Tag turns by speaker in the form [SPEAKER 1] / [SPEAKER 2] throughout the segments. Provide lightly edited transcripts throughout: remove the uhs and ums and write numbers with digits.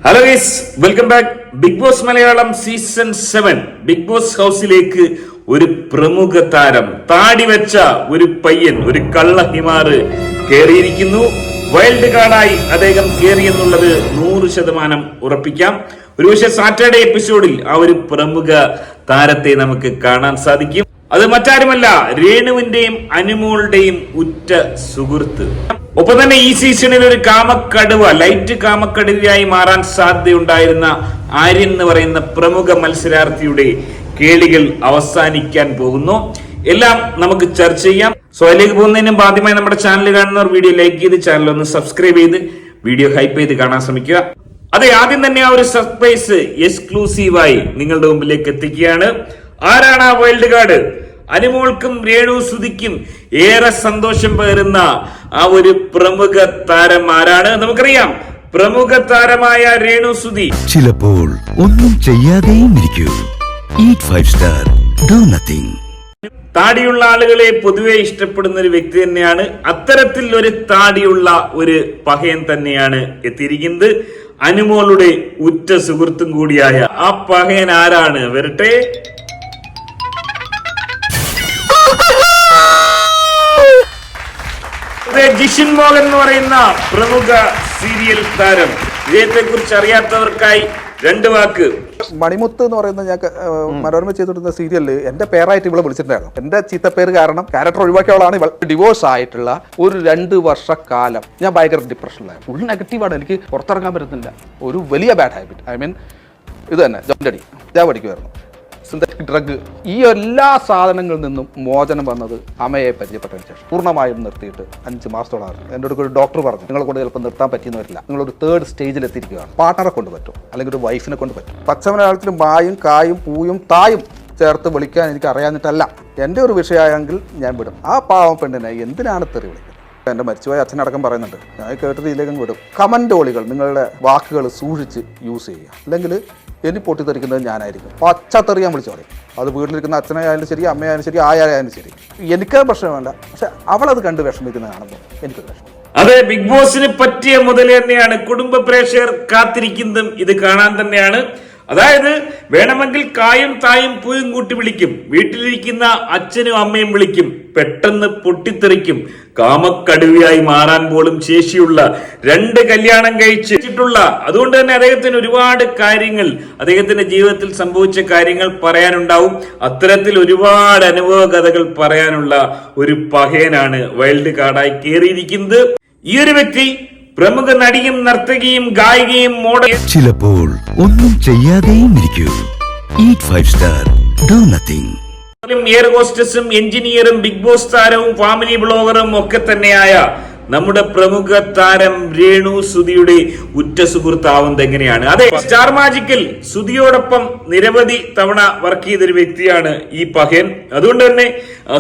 [SPEAKER 1] Hello guys, welcome back. Bigg Boss Malayalam season 7 Bigg Boss ഹൗസിലേക്ക് ഒരു പ്രമുഖ താരം, താടി വെച്ച ഒരു പയ്യൻ, ഒരു കള്ള ഹിമാറ് കേറിയിരിക്കുന്നു. വൈൽഡ് കാർഡായി അദ്ദേഹം കേറിയെന്നുള്ളത് 100% ഉറപ്പിക്കാം. ഒരുപക്ഷെ സാറ്റർഡേ എപ്പിസോഡിൽ ആ ഒരു പ്രമുഖ താരത്തെ നമുക്ക് കാണാൻ സാധിക്കും. അത് മറ്റാരുമല്ല, രേണുവിന്റെയും അനുമോളുടെയും ഉറ്റ സുഹൃത്ത്. ഒപ്പം തന്നെ ഈ സീസണിൽ ഒരു കാമക്കടുവ, ലൈറ്റ് കാമക്കടുവയായി മാറാൻ സാധ്യതയുണ്ടായിരുന്ന ആര്യൻ എന്ന് പറയുന്ന പ്രമുഖ മത്സരാർത്ഥിയുടെ കേളികൾ അവസാനിക്കാൻ പോകുന്നു. എല്ലാം നമുക്ക് ചർച്ച ചെയ്യാം. സോ അതിലേക്ക് പോകുന്നതിനും ആദ്യമായി നമ്മുടെ ചാനൽ കാണുന്നവർ വീഡിയോ ലൈക്ക് ചെയ്ത് ചാനൽ ഒന്ന് സബ്സ്ക്രൈബ് ചെയ്ത് വീഡിയോ ഹൈപ്പ് ചെയ്ത് കാണാൻ ശ്രമിക്കുക. അതെ, ആദ്യം തന്നെ ആ ഒരു സർപ്രൈസ് എക്സ്ക്ലൂസീവായി നിങ്ങളുടെ മുമ്പിലേക്ക് എത്തിക്കുകയാണ്. ആരാണ് ആ വൈൽഡ് കാർഡ്? അനുമോൾക്കും രേണു സുധിക്കും ഏറെ സന്തോഷം പകരുന്ന ആ ഒരു പ്രമുഖ താരം ആരാണ്? നമുക്കറിയാം, പ്രമുഖ താരമായ രേണു സുധി.
[SPEAKER 2] ചിലപ്പോൾ ഒന്നും ചെയ്യാതെയും ഇരിക്കൂ. Eat 5 star, do nothing.
[SPEAKER 1] താടിയുള്ള ആളുകളെ പൊതുവെ ഇഷ്ടപ്പെടുന്ന ഒരു വ്യക്തി തന്നെയാണ്. അത്തരത്തിൽ ഒരു താടിയുള്ള ഒരു പഹയൻ തന്നെയാണ് എത്തിയിരിക്കുന്നത്. അനുമോളുടെ ഉറ്റ സുഹൃത്തും കൂടിയായ ആ പഹയൻ ആരാണ്? വരട്ടെ. ജിഷിൻ മോഹൻ എന്ന് പറയുന്ന പ്രമുഖ സീരിയൽ താരം. ഇദ്ദേഹത്തെ കുറിച്ച് അറിയാത്തവർക്കായി 2 വാക്ക്.
[SPEAKER 3] മണിമുത്ത് എന്ന് പറയുന്ന ഞാൻ മനോരമ ചെയ്തിരുന്ന സീരിയലിൽ എന്റെ പേരായിട്ട് ഇവളെ വിളിച്ചിട്ടുണ്ടായിരുന്നു. എന്റെ ചീത്തപ്പേര് കാരണം ക്യാരക്ടർ ഒഴിവാക്കിയവളാണ് ഇവൾ. ഡിവോഴ്സ് ആയിട്ടുള്ള ഒരു 2 വർഷക്കാലം ഞാൻ ഭയങ്കര ഡിപ്രഷനിലായിരുന്നു. ഫുൾ നെഗറ്റീവാണ്. എനിക്ക് പുറത്തിറങ്ങാൻ പറ്റുന്നില്ല. ഒരു വലിയ ബാഡ് ഹാബിറ്റ്. ഐ മീൻ ഇത് തന്നെ, ജോണ്ടടി ഞാൻ പഠിക്കുമായിരുന്നു. സിന്തറ്റിക് ഡ്രഗ്, ഈ എല്ലാ സാധനങ്ങളിൽ നിന്നും മോചനം വന്നത് അമ്മയെ പരിചയപ്പെട്ടതിന് ശേഷം. പൂർണ്ണമായും നിർത്തിയിട്ട് 5 മാസത്തോളമാണ്. എൻ്റെ അടുത്ത് ഒരു ഡോക്ടർ പറഞ്ഞു, നിങ്ങളെ കൊണ്ട് ചിലപ്പോൾ നിർത്താൻ പറ്റിയെന്ന് വരില്ല, നിങ്ങളൊരു 3rd സ്റ്റേജിൽ എത്തിയിരിക്കുകയാണ്. പാർട്ണറെ കൊണ്ട് പറ്റും, അല്ലെങ്കിൽ ഒരു വൈഫിനെ കൊണ്ട് പറ്റും. പച്ചമലയാളത്തിൽ മായും കായും പൂയും തായും ചേർത്ത് വിളിക്കാൻ എനിക്ക് അറിയാഞ്ഞിട്ടല്ല. എൻ്റെ ഒരു വിഷയമായെങ്കിൽ ഞാൻ വിടും. ആ പാവം പെണ്ണിനെ എന്തിനാണ് തെറി വിളിക്കുന്നത്? എൻ്റെ മരിച്ചുപോയ അച്ഛനടക്കം പറയുന്നുണ്ട്. ഞാൻ കേട്ടിട്ട് ഇതിലേക്കും വിടും. കമൻ്റ് ഓളികൾ നിങ്ങളുടെ വാക്കുകൾ സൂക്ഷിച്ച് യൂസ് ചെയ്യുക, അല്ലെങ്കിൽ ഇനി പൊട്ടിത്തെറിക്കുന്നത് ഞാനായിരിക്കും. പച്ചത്തെറിയാൻ വിളിച്ചു പറയും. അത് വീട്ടിലിരിക്കുന്ന അച്ഛനായാലും ശരി, അമ്മയായാലും ശരി, ആയാലും ശരി. എനിക്കത് പ്രശ്നം വേണ്ട, പക്ഷെ അവളത് കണ്ട് വിഷമിക്കുന്നത് കാണുമ്പോൾ എനിക്കൊരു വിഷമം.
[SPEAKER 1] അതെ, ബിഗ് ബോസിന് പറ്റിയ മുതൽ തന്നെയാണ്. കുടുംബ പ്രേക്ഷകർ കാത്തിരിക്കുന്നതും ഇത് കാണാൻ തന്നെയാണ്. അതായത് വേണമെങ്കിൽ കായും തായും പൂയും കൂട്ടി വിളിക്കും, വീട്ടിലിരിക്കുന്ന അച്ഛനും അമ്മയും വിളിക്കും, പെട്ടെന്ന് പൊട്ടിത്തെറിക്കും. കാമക്കടുവയായി മാറാൻ പോലും ശേഷിയുള്ള 2 കല്യാണം കഴിച്ചിട്ടുള്ള, അതുകൊണ്ട് തന്നെ അദ്ദേഹത്തിന് ഒരുപാട് കാര്യങ്ങൾ, അദ്ദേഹത്തിന്റെ ജീവിതത്തിൽ സംഭവിച്ച കാര്യങ്ങൾ പറയാനുണ്ടാവും. അത്തരത്തിൽ ഒരുപാട് അനുഭവ കഥകൾ പറയാനുള്ള ഒരു പഹയനാണ് വൈൽഡ് കാർഡായി കേറിയിരിക്കുന്നത്. ഈ ഒരു വ്യക്തി പ്രമുഖ നടിയും നർത്തകിയും ഗായികയും മോഡൽ.
[SPEAKER 2] ചിലപ്പോൾ ഒന്നും ചെയ്യാതെയും ഇരിക്കൂ. Eat 5 star, do nothing.
[SPEAKER 1] Air ഹോസ്റ്റസും എഞ്ചിനീയറും ബിഗ് ബോസ് താരവും ഫാമിലി ബ്ലോഗറും ഒക്കെ തന്നെയായ നമ്മുടെ പ്രമുഖ താരം രേണു സുധിയുടെ ഉറ്റ സുഹൃത്താവുന്നത് എങ്ങനെയാണ്? അതെ, സ്റ്റാർ മാജിക്കിൽ സുധിയോടൊപ്പം നിരവധി തവണ വർക്ക് ചെയ്തൊരു വ്യക്തിയാണ് ഈ പഹയൻ. അതുകൊണ്ട് തന്നെ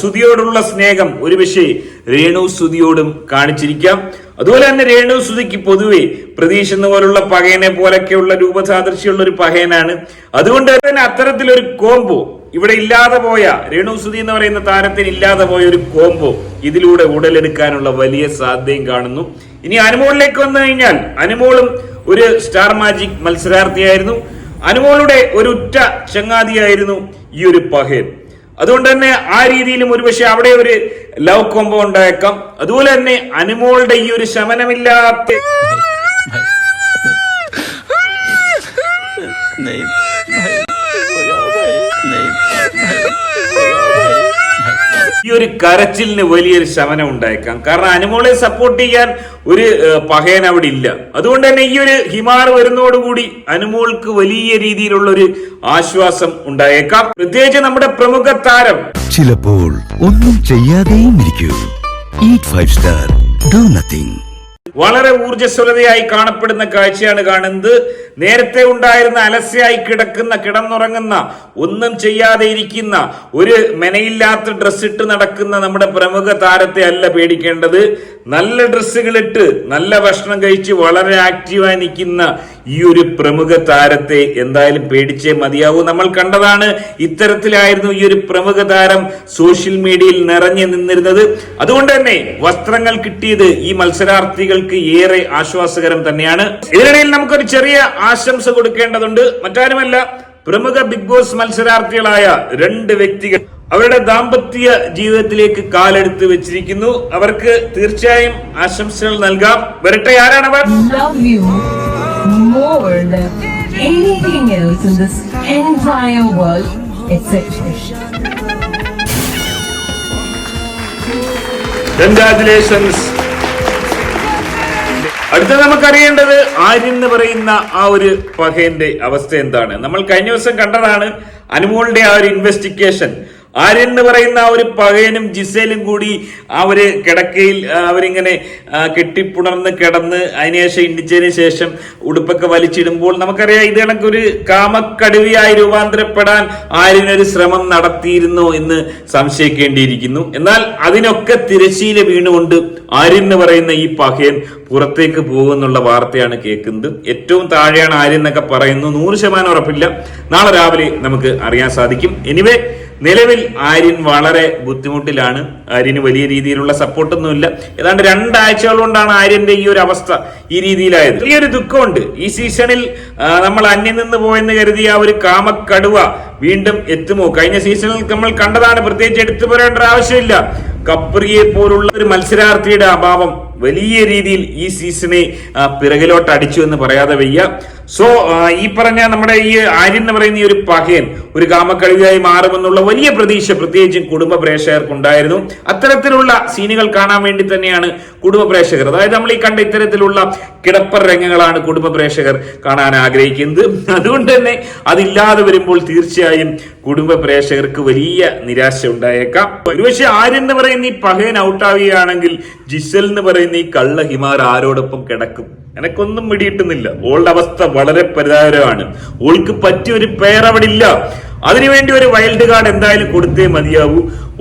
[SPEAKER 1] സുധിയോടുള്ള സ്നേഹം ഒരു പക്ഷേ രേണു സുധിയോടും കാണിച്ചിരിക്കാം. അതുപോലെ തന്നെ രേണു സുധിക്ക് പൊതുവെ പ്രതീക്ഷ എന്ന പോലുള്ള പഹയനെ പോലൊക്കെയുള്ള രൂപസാദൃശ്യമുള്ള ഒരു പഹയനാണ്. അതുകൊണ്ട് തന്നെ അത്തരത്തിലൊരു കോംബോ ഇവിടെ ഇല്ലാതെ പോയ, രേണു സുധി എന്ന് പറയുന്ന താരത്തിന് ഇല്ലാതെ പോയ ഒരു കോംബോ ഇതിലൂടെ ഉടലെടുക്കാനുള്ള വലിയ സാധ്യതയും കാണുന്നു. ഇനി അനുമോളിലേക്ക് വന്നു കഴിഞ്ഞാൽ, അനുമോളും ഒരു സ്റ്റാർ മാജിക് മത്സരാർത്ഥിയായിരുന്നു. അനുമോളുടെ ഒരു ഉറ്റ ചങ്ങാതിയായിരുന്നു ഈ ഒരു പഹയൻ. അതുകൊണ്ട് തന്നെ ആ രീതിയിലും ഒരുപക്ഷെ അവിടെ ഒരു ലവ് കോംബോ ഉണ്ടായേക്കാം. അതുപോലെ തന്നെ അനുമോളുടെ ഈ ഒരു ശമനമില്ലാത്ത ഈ ഒരു കരച്ചിലിന് വലിയൊരു ശമനം ഉണ്ടായേക്കാം. കാരണം അനുമോളെ സപ്പോർട്ട് ചെയ്യാൻ ഒരു പഹയൻ അവിടെ ഇല്ല. അതുകൊണ്ട് തന്നെ ഈ ഒരു ഹിമാർ വരുന്നതോടുകൂടി അനുമോൾക്ക് വലിയ രീതിയിലുള്ള ഒരു ആശ്വാസം ഉണ്ടായേക്കാം. പ്രത്യേകിച്ച് നമ്മുടെ പ്രമുഖ താരം.
[SPEAKER 2] ചിലപ്പോൾ ഒന്നും ചെയ്യാതെയും ഇരിക്കൂ. Eat 5 star, do nothing.
[SPEAKER 1] വളരെ ഊർജ്ജസ്വലതയായി കാണപ്പെടുന്ന കാഴ്ചയാണ് കാണുന്നത്. നേരത്തെ ഉണ്ടായിരുന്ന അലസ്യായി കിടന്നുറങ്ങുന്ന, ഒന്നും ചെയ്യാതെ ഇരിക്കുന്ന, ഒരു മെനയില്ലാത്ത ഡ്രസ് ഇട്ട് നടക്കുന്ന നമ്മുടെ പ്രമുഖ താരത്തെ അല്ല പേടിക്കേണ്ടത്. നല്ല ഡ്രസ്സുകൾ ഇട്ട് നല്ല ഭക്ഷണം കഴിച്ച് വളരെ ആക്റ്റീവായി നിൽക്കുന്ന ഈ ഒരു പ്രമുഖ താരത്തെ എന്തായാലും പേടിച്ചേ മതിയാവൂ. നമ്മൾ കണ്ടതാണ്, ഇത്തരത്തിലായിരുന്നു ഈ ഒരു പ്രമുഖ താരം സോഷ്യൽ മീഡിയയിൽ നിറഞ്ഞു നിന്നിരുന്നത്. അതുകൊണ്ട് തന്നെ വസ്ത്രങ്ങൾ കിട്ടിയത് ഈ മത്സരാർത്ഥികൾക്ക് ഏറെ ആശ്വാസകരം തന്നെയാണ്. ഇതിനിടയിൽ നമുക്കൊരു ചെറിയ ആശംസ കൊടുക്കേണ്ടതുണ്ട്. മറ്റാരുമല്ല, പ്രമുഖ ബിഗ് ബോസ് മത്സരാർത്ഥികളായ 2 വ്യക്തികൾ അവരുടെ ദാമ്പത്യ ജീവിതത്തിലേക്ക് കാലെടുത്ത് വെച്ചിരിക്കുന്നു. അവർക്ക് തീർച്ചയായും ആശംസകൾ നൽകാം. വരട്ടെ, ആരാണവർ?
[SPEAKER 4] Love you more than anything else in this entire world except fish.
[SPEAKER 1] Congratulations. അടുത്ത നമുക്കറിയേണ്ടത് ആര്യൻ എന്ന് പറയുന്ന ആ ഒരു പകയന്റെ അവസ്ഥ എന്താണ്. നമ്മൾ കഴിഞ്ഞ ദിവസം കണ്ടതാണ് അനുമോളുടെ ആ ഒരു ഇൻവെസ്റ്റിഗേഷൻ. ആര്യൻ എന്ന് പറയുന്ന ആ ഒരു പകയനും ജിസേലും കൂടി ആ ഒരു കിടക്കയിൽ അവരിങ്ങനെ കെട്ടിപ്പുണർന്ന് കിടന്ന് അതിനുശേഷം ഇണ്ടിച്ചതിന് ശേഷം ഉടുപ്പൊക്കെ വലിച്ചിടുമ്പോൾ നമുക്കറിയാം ഇത് കണക്കൊരു കാമക്കടുവയായി രൂപാന്തരപ്പെടാൻ ആര്യനൊരു ശ്രമം നടത്തിയിരുന്നു എന്ന് സംശയിക്കേണ്ടിയിരിക്കുന്നു. എന്നാൽ അതിനൊക്കെ തിരശ്ശീല വീണുകൊണ്ട് ആര്യൻ എന്ന് പറയുന്ന ഈ പകയൻ പുറത്തേക്ക് പോകുന്നുള്ള വാർത്തയാണ് കേൾക്കുന്നത്. ഏറ്റവും താഴെയാണ് ആര്യൻ എന്നൊക്കെ പറയുന്നു. 100% ഉറപ്പില്ല. നാളെ രാവിലെ നമുക്ക് അറിയാൻ സാധിക്കും. എനിവേ, നിലവിൽ ആര്യൻ വളരെ ബുദ്ധിമുട്ടിലാണ്. ആര്യന് വലിയ രീതിയിലുള്ള സപ്പോർട്ടൊന്നുമില്ല. ഏതാണ്ട് 2 ആഴ്ചകൾ കൊണ്ടാണ് ആര്യന്റെ ഈ ഒരു അവസ്ഥ ഈ രീതിയിലായത്. വലിയൊരു ദുഃഖമുണ്ട്. ഈ സീസണിൽ നമ്മൾ അന്യം നിന്ന് പോയെന്ന് കരുതിയ ആ ഒരു കാമക്കടുവ വീണ്ടും എത്തുമോ? കഴിഞ്ഞ സീസണിൽ നമ്മൾ കണ്ടതാണ്. പ്രത്യേകിച്ച് എടുത്തു പറയേണ്ട ആവശ്യമില്ല. കപ്രിയെ പോലുള്ള ഒരു മത്സരാർത്ഥിയുടെ അഭാവം വലിയ രീതിയിൽ ഈ സീസണെ പിറകിലോട്ട് അടിച്ചു എന്ന് പറയാതെ വയ്യ. സോ ഈ പറഞ്ഞ നമ്മുടെ ഈ ആര്യൻ എന്ന് പറയുന്ന ഈ ഒരു പകയൻ ഒരു കാമക്കടുവയായി മാറുമെന്നുള്ള വലിയ പ്രതീക്ഷ പ്രത്യേകിച്ചും കുടുംബ പ്രേക്ഷകർക്കുണ്ടായിരുന്നു. അത്തരത്തിലുള്ള സീനുകൾ കാണാൻ വേണ്ടി തന്നെയാണ് കുടുംബ പ്രേക്ഷകർ, അതായത് നമ്മൾ ഈ കണ്ട ഇത്തരത്തിലുള്ള കിടപ്പർ രംഗങ്ങളാണ് കുടുംബ പ്രേക്ഷകർ കാണാൻ ആഗ്രഹിക്കുന്നത്. അതുകൊണ്ട് തന്നെ അതില്ലാതെ വരുമ്പോൾ തീർച്ചയായും കുടുംബ പ്രേക്ഷകർക്ക് വലിയ നിരാശ ഉണ്ടായേക്കാം. ഒരുപക്ഷെ ആര്യൻ എന്ന് പറയുന്ന ഈ പകയൻ ഔട്ടാവുകയാണെങ്കിൽ ജിസൽ എന്ന് പറയുന്ന ഈ കള്ള ഹിമാർ ആരോടൊപ്പം കിടക്കും? എനക്കൊന്നും പിടിയിട്ടുന്നില്ല. ഓളുടെ അവസ്ഥ വളരെ പരിതാപകരമാണ്. ഓൾക്ക് പറ്റിയൊരു പേർ അവിടെ ഇല്ല. അതിനുവേണ്ടി ഒരു വൈൽഡ് കാർഡ് എന്തായാലും കൊടുത്തേ മതിയാവൂ.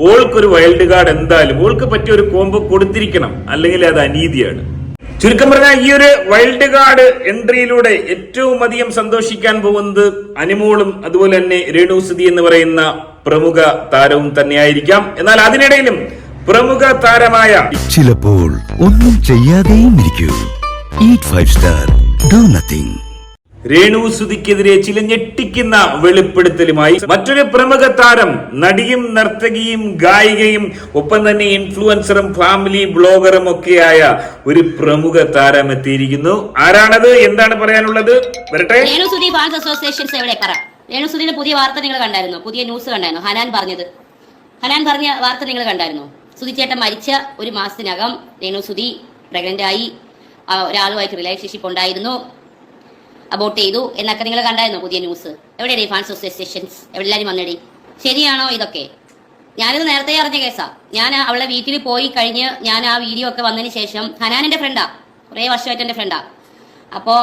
[SPEAKER 1] ഓൾക്കൊരു വൈൽഡ് കാർഡ് എന്തായാലും ഓൾക്ക് പറ്റിയ ഒരു കോംബോ കൊടുത്തിരിക്കണം, അല്ലെങ്കിൽ അത് അനീതിയാണ്. ചുരുക്കം പറഞ്ഞാൽ ഈ ഒരു വൈൽഡ് കാർഡ് എൻട്രിയിലൂടെ ഏറ്റവും അധികം സന്തോഷിക്കാൻ പോകുന്നത് അനുമോളും അതുപോലെ തന്നെ രേണുസുതി എന്ന് പറയുന്ന പ്രമുഖ താരവും തന്നെയായിരിക്കാം. എന്നാൽ അതിനിടയിലും പ്രമുഖ താരമായ
[SPEAKER 2] ചിലപ്പോൾ ഒന്നും ചെയ്യാതെയും ഇരിക്കൂ. Eat 5 star. Do nothing.
[SPEAKER 1] രേണുസുതിക്കെതിരെ ചില ഞെട്ടിക്കുന്ന വെളിപ്പെടുത്തലുമായി മറ്റൊരു പ്രമുഖ താരം, നടിയും നർത്തകിയും ഗായികയും ഒപ്പം തന്നെ ഇൻഫ്ലുവൻസറും ഫാമിലി ബ്ലോഗറും ഒക്കെയായ ഒരു പ്രമുഖ താരം എത്തിയിരിക്കുന്നു. ആരാണത്? എന്താണ് പറയാനുള്ളത്? വരട്ടെ.
[SPEAKER 5] രേണുസുതി ഫാൻസ് അസോസിയേഷൻസ് എവിടെ പറ? രേണുസുതിയുടെ പുതിയ വാർത്ത നിങ്ങൾ കണ്ടായിരുന്നു? പുതിയ ന്യൂസ് കണ്ടായിരുന്നു? ഹനാൻ പറഞ്ഞ വാർത്ത നിങ്ങൾ കണ്ടായിരുന്നു? സുധിച്ചേട്ടൻ മരിച്ച 1 മാസത്തിനകം രേണുസുതി പ്രഗ്നന്റ് ആയി, ഒരാളുമായിട്ട് റിലേഷൻഷിപ്പ് ഉണ്ടായിരുന്നു, അബോട്ട് ചെയ്തു എന്നൊക്കെ നിങ്ങൾ കണ്ടായിരുന്നു പുതിയ ന്യൂസ്? എവിടെയാണ് ഈ ഫാൻസ് അസോസിയേഷൻസ്? എവിടെല്ലാരും വന്നടി? ശരിയാണോ ഇതൊക്കെ? ഞാനിത് നേരത്തെ അറിഞ്ഞ കേസാ. ഞാൻ അവളെ വീട്ടിൽ പോയി കഴിഞ്ഞ് ഞാൻ ആ വീഡിയോ ഒക്കെ വന്നതിന് ശേഷം, ഹനാൻ എൻ്റെ ഫ്രണ്ടാ, കുറേ വർഷമായിട്ട് എൻ്റെ ഫ്രണ്ടാ. അപ്പോൾ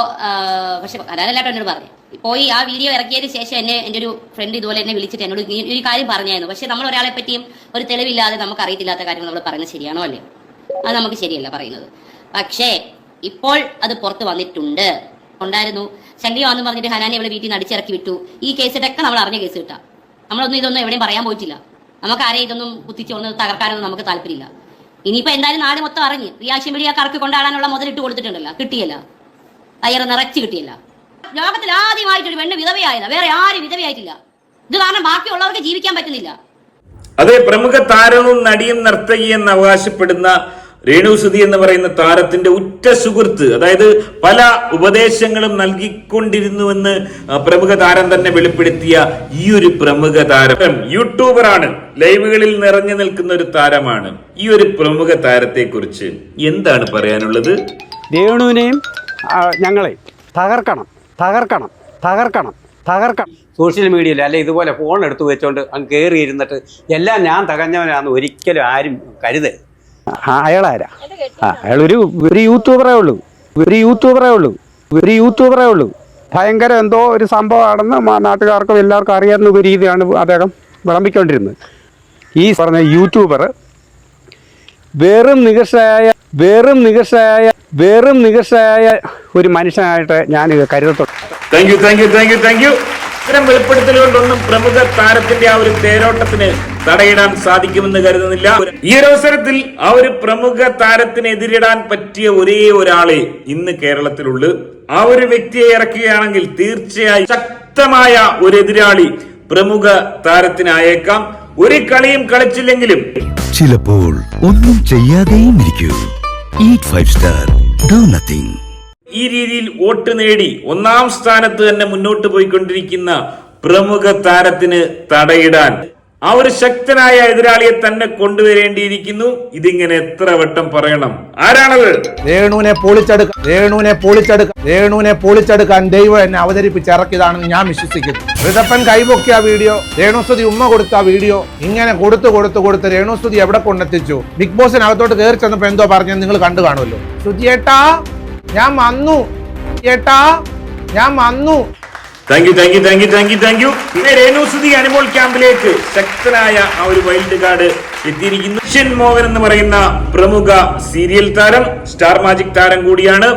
[SPEAKER 5] പക്ഷെ ഹനാനല്ലാട്ടോ എന്നോട് പറഞ്ഞു. പോയി ആ വീഡിയോ ഇറക്കിയതിന് ശേഷം എൻ്റെ ഒരു ഫ്രണ്ട് ഇതുപോലെ എന്നെ വിളിച്ചിട്ട് എന്നോട് ഒരു കാര്യം പറഞ്ഞായിരുന്നു. പക്ഷെ നമ്മൾ ഒരാളെ പറ്റിയും ഒരു തെളിവില്ലാതെ നമുക്ക് അറിയത്തില്ലാത്ത കാര്യങ്ങൾ നമ്മൾ പറയുന്നത് ശരിയാണോ അല്ലേ? അത് നമുക്ക് ശരിയല്ല പറയുന്നത്. പക്ഷേ ഇപ്പോൾ അത് പുറത്ത് വന്നിട്ടുണ്ട്. ഉണ്ടായിരുന്നു ശങ്കരി വന്നു പറഞ്ഞിട്ട് ഹനാനെ ഇവിടെ വീട്ടിൽ നിന്ന് അടിച്ചിറക്കി വിട്ടു. ഈ കേസിട്ടൊക്കെ നമ്മൾ അറിഞ്ഞ കേസ് കിട്ടാം. ഇതൊന്നും എവിടെയും പറയാൻ പോയിട്ടില്ല. നമുക്ക് ആരെയും ഇതൊന്നും കുത്തിച്ചൊന്ന് തകർക്കാനൊന്നും നമുക്ക് താല്പര്യമില്ല. ഇനിയിപ്പോൾ എന്തായാലും നാട് മൊത്തം അറിഞ്ഞ് റിയാക്ഷൻ മീഡിയ കറക്ക് കൊണ്ടാടാനുള്ള മുതലിട്ട് കൊടുത്തിട്ടുണ്ടല്ലോ, കിട്ടിയല്ല, അയ്യറ് നിറച്ച് കിട്ടിയല്ല. ലോകത്തിൽ ആദ്യമായിട്ടൊരു പെണ്ണ് വിധവയായതാ, വേറെ ആരും വിധവയായിട്ടില്ല. ഇത് കാരണം ബാക്കിയുള്ളവർക്ക് ജീവിക്കാൻ പറ്റുന്നില്ല.
[SPEAKER 1] അതെ, പ്രമുഖ താരവും നടിയും നർത്തകിയെന്ന് അവകാശപ്പെടുന്ന രേണുസുതി എന്ന് പറയുന്ന താരത്തിന്റെ ഉറ്റ സുഹൃത്ത്, അതായത് പല ഉപദേശങ്ങളും നൽകിക്കൊണ്ടിരുന്നുവെന്ന് പ്രമുഖ താരം തന്നെ വെളിപ്പെടുത്തിയ ഈ ഒരു പ്രമുഖ താരം യൂട്യൂബറാണ്, ലൈവുകളിൽ നിറഞ്ഞു നിൽക്കുന്ന ഒരു താരമാണ്. ഈ ഒരു പ്രമുഖ താരത്തെ കുറിച്ച് എന്താണ് പറയാനുള്ളത്?
[SPEAKER 6] രേണുവിനെയും ഞങ്ങളെ തകർക്കണം. സോഷ്യൽ മീഡിയയിൽ അല്ലെ ഇതുപോലെ ഫോൺ എടുത്തു വെച്ചോണ്ട് അങ്ങ് കയറി ഇരുന്നിട്ട് എല്ലാം ഞാൻ തകഞ്ഞവനാണെന്ന് ഒരിക്കലും ആരും കരുതരുത്. അയാളാരാ? അയാളൊരു യൂട്യൂബറേ ഉള്ളൂ. ഭയങ്കര എന്തോ ഒരു സംഭവമാണെന്ന് നാട്ടുകാർക്കും എല്ലാവർക്കും അറിയാവുന്ന ഒരു രീതിയാണ് അദ്ദേഹം വിളമ്പിക്കൊണ്ടിരുന്നത്. ഈ പറഞ്ഞ യൂട്യൂബർ വെറും നികർഷയായ ഒരു മനുഷ്യനായിട്ട് ഞാൻ കരുതത്തുള്ളൂ.
[SPEAKER 1] Thank you. ഇത്തരം വെളിപ്പെടുത്തലുകൊണ്ടൊന്നും പ്രമുഖ താരത്തിന്റെ ആ ഒരു തേരോട്ടത്തിന് തടയിടാൻ സാധിക്കുമെന്ന് കരുതുന്നില്ല. ഈ ഒരു അവസരത്തിൽ ആ ഒരു പ്രമുഖ താരത്തിന് എതിരിടാൻ പറ്റിയ ഒരേ ഒരാളെ ഇന്ന് കേരളത്തിലുള്ളൂ. ആ ഒരു വ്യക്തിയെ ഇറക്കുകയാണെങ്കിൽ തീർച്ചയായും ശക്തമായ ഒരു എതിരാളി പ്രമുഖ താരത്തിനായേക്കാം. ഒരു കളിയും കളിച്ചില്ലെങ്കിലും
[SPEAKER 2] ചിലപ്പോൾ ഒന്നും ചെയ്യാതെയും ഇരിക്കൂ. Eat 5 star. Do nothing.
[SPEAKER 1] ഈ രീതിയിൽ വോട്ട് നേടി ഒന്നാം സ്ഥാനത്ത് തന്നെ മുന്നോട്ട് പോയിക്കൊണ്ടിരിക്കുന്ന പ്രമുഖ താരത്തിന് തടയിടാൻ ആ ഒരു ശക്തനായ എതിരാളിയെ തന്നെ കൊണ്ടുവരേണ്ടിയിരിക്കുന്നു. ഇതിങ്ങനെ എത്ര വട്ടം പറയണം? ആരാണത്?
[SPEAKER 7] രേണുവിനെ പൊളിച്ചെടുക്കാൻ ദൈവം എന്നെ അവതരിപ്പിച്ചിറക്കിയതാണെന്ന് ഞാൻ വിശ്വസിക്കുന്നു. ഋതപ്പൻ കൈപൊക്കിയ വീഡിയോ, രേണുസുതി ഉമ്മ കൊടുത്ത വീഡിയോ, ഇങ്ങനെ കൊടുത്ത് രേണുസുതി എവിടെ കൊണ്ടെത്തിച്ചു? ബിഗ് ബോസിനകത്തോട്ട് കയറി ചെന്നപ്പോ എന്തോ പറഞ്ഞത് നിങ്ങൾ കണ്ടു കാണുമല്ലോ. സുധിയേട്ടാ ഞാൻ വന്നു, ഞാൻ വന്നു.
[SPEAKER 1] Thank you. പിന്നെ രേണുസുതി അനുമോൾ ക്യാമ്പിലേക്ക് ശക്തനായ ആ ഒരു വൈൽഡ് കാർഡ് എത്തിയിരിക്കുന്നു. ഷൻ മോഹൻ എന്ന് പറയുന്ന പ്രമുഖ സീരിയൽ താരം, സ്റ്റാർ മാജിക് താരം കൂടിയാണ്.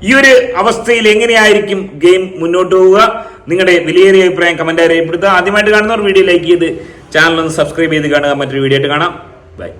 [SPEAKER 1] ഈ ഒരു അവസ്ഥയിൽ എങ്ങനെയായിരിക്കും ഗെയിം മുന്നോട്ട് പോവുക? നിങ്ങളുടെ വിലയേറിയ അഭിപ്രായം കമന്റായി രേഖപ്പെടുത്തുക. ആദ്യമായിട്ട് കാണുന്നവർ വീഡിയോ ലൈക്ക് ചെയ്ത് ചാനൽ ഒന്ന് സബ്സ്ക്രൈബ് ചെയ്ത് കാണുക. മറ്റൊരു വീഡിയോ ആയിട്ട് കാണാം. ബൈ.